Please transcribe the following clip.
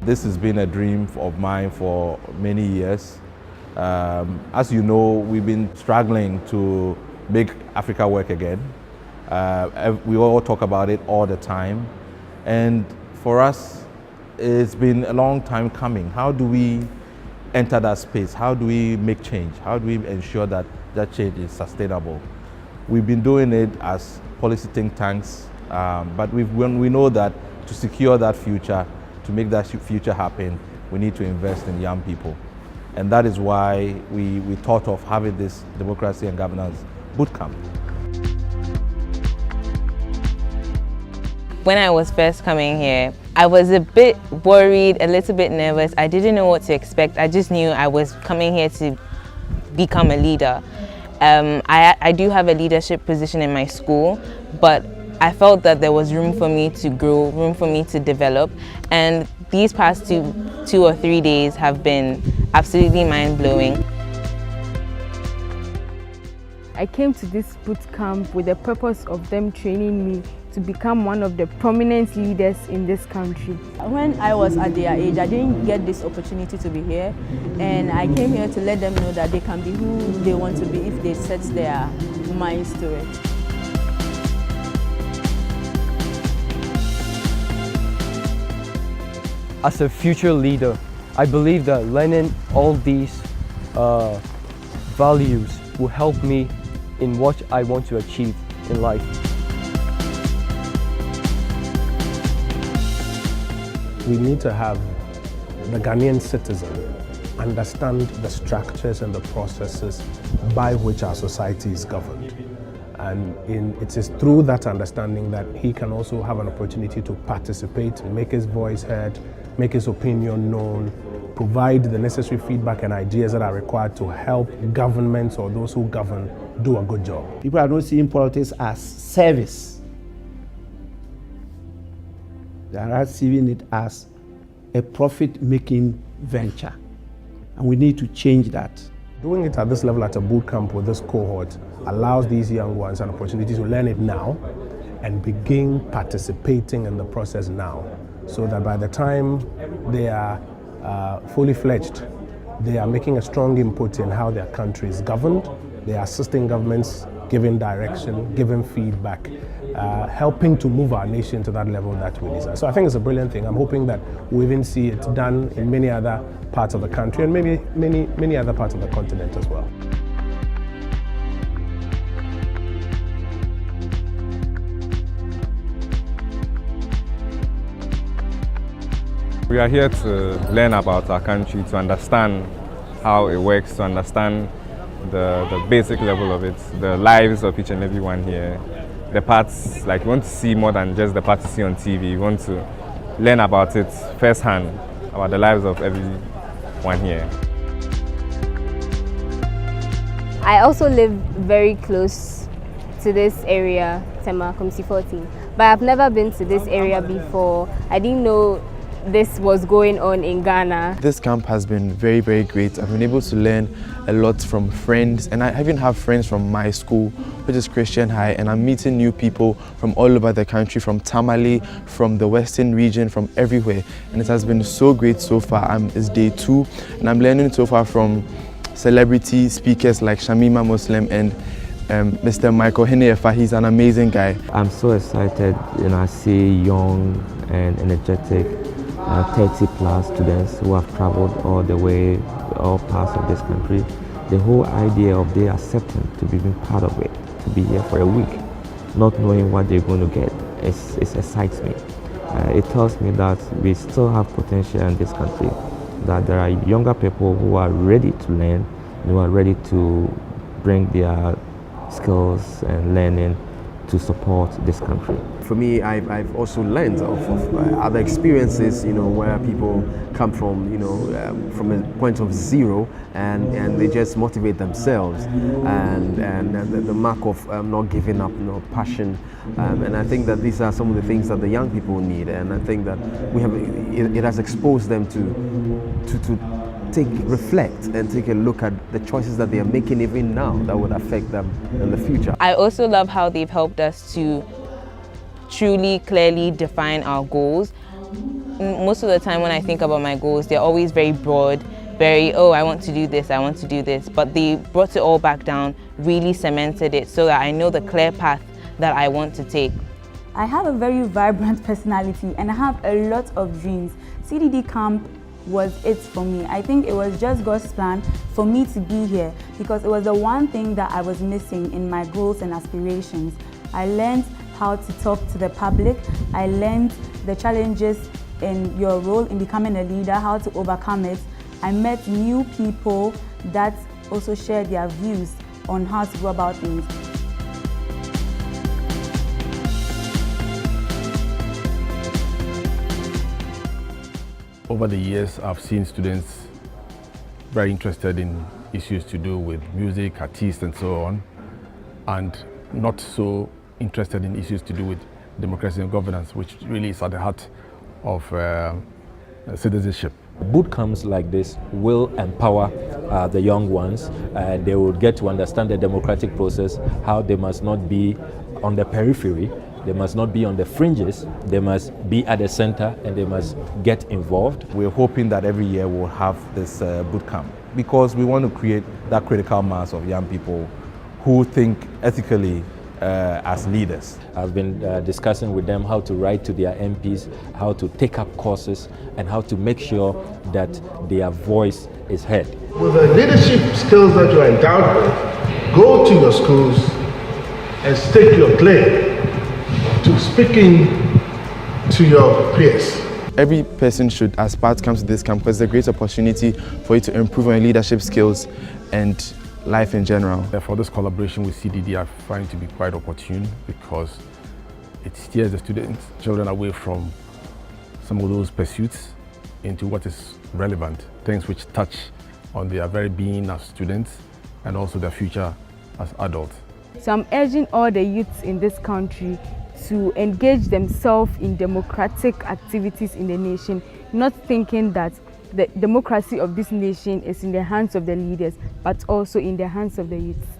This has been a dream of mine for many years. As you know, we've been struggling to make Africa work again. We all talk about it all the time. And for us, it's been a long time coming. How do we enter that space? How do we make change? How do we ensure that that change is sustainable? We've been doing it as policy think tanks, but when we know that to secure that future, to make that future happen, we need to invest in young people. And that is why we thought of having this Democracy and Governance Bootcamp. When I was first coming here, I was a bit worried, a little bit nervous. I didn't know what to expect. I just knew I was coming here to become a leader. I do have a leadership position in my school, but I felt that there was room for me to grow, room for me to develop. And these past two or 3 days have been absolutely mind-blowing. I came to this boot camp with the purpose of them training me to become one of the prominent leaders in this country. When I was at their age, I didn't get this opportunity to be here, and I came here to let them know that they can be who they want to be if they set their minds to it. As a future leader, I believe that learning all these values will help me in what I want to achieve in life. We need to have the Ghanaian citizen understand the structures and the processes by which our society is governed. And it is through that understanding that he can also have an opportunity to participate, make his voice heard, make his opinion known, provide the necessary feedback and ideas that are required to help governments or those who govern do a good job. People are not seeing politics as service. They are seeing it as a profit-making venture. And we need to change that. Doing it at this level at a boot camp with this cohort allows these young ones an opportunity to learn it now and begin participating in the process now, so that by the time they are fully fledged, they are making a strong input in how their country is governed. They are assisting governments, giving direction, giving feedback, helping to move our nation to that level that we desire. So I think it's a brilliant thing. I'm hoping that we even see it done in many other parts of the country and maybe many other parts of the continent as well. We are here to learn about our country, to understand how it works, to understand the basic level of it, the lives of each and every one here. The parts, like, we want to see more than just the parts you see on TV. We want to learn about it firsthand, about the lives of everyone here. I also live very close to this area, Tema, Community 14, but I've never been to this area before. I didn't know this was going on in Ghana. This camp has been very, very great. I've been able to learn a lot from friends, and I even have friends from my school, which is Christian High, and I'm meeting new people from all over the country, from Tamale, from the Western region, from everywhere. And it has been so great so far. It's day 2, and I'm learning so far from celebrity speakers like Shamima Muslim and Mr. Michael Hinefa. He's an amazing guy. I'm so excited, I see young and energetic 30+ students who have traveled all the way, all parts of this country. The whole idea of their acceptance to be part of it, to be here for a week, not knowing what they're going to get, it excites me. It tells me that we still have potential in this country, that there are younger people who are ready to learn, who are ready to bring their skills and learning to support this country. For me, I've also learned of other experiences, where people come from, from a point of zero, and they just motivate themselves, and the mark of not giving up, passion, and I think that these are some of the things that the young people need, and I think that it has exposed them to reflect and take a look at the choices that they are making even now that would affect them in the future. I also love how they've helped us to truly, clearly define our goals. most of the time when I think about my goals, they're always very broad, very, oh, I want to do this, I want to do this. But they brought it all back down, really cemented it so that I know the clear path that I want to take. I have a very vibrant personality and I have a lot of dreams. CDD camp was it for me. I think it was just God's plan for me to be here because it was the one thing that I was missing in my goals and aspirations. I learned how to talk to the public. I learned the challenges in your role in becoming a leader, how to overcome it. I met new people that also shared their views on how to go about things. Over the years, I've seen students very interested in issues to do with music, artists, and so on, and not so interested in issues to do with democracy and governance, which really is at the heart of citizenship. Boot camps like this will empower the young ones. They will get to understand the democratic process, how they must not be on the periphery, they must not be on the fringes, they must be at the center and they must get involved. We're hoping that every year we'll have this boot camp because we want to create that critical mass of young people who think ethically as leaders. I've been discussing with them how to write to their MPs, how to take up courses, and how to make sure that their voice is heard. With the leadership skills that you are endowed with, go to your schools and stake your claim to speaking to your peers. Every person should aspire to come to this camp because it's a great opportunity for you to improve on your leadership skills and life in general. Therefore, this collaboration with CDD I find to be quite opportune because it steers the children away from some of those pursuits into what is relevant, things which touch on their very being as students and also their future as adults. So I'm urging all the youths in this country to engage themselves in democratic activities in the nation, not thinking that the democracy of this nation is in the hands of the leaders, but also in the hands of the youth.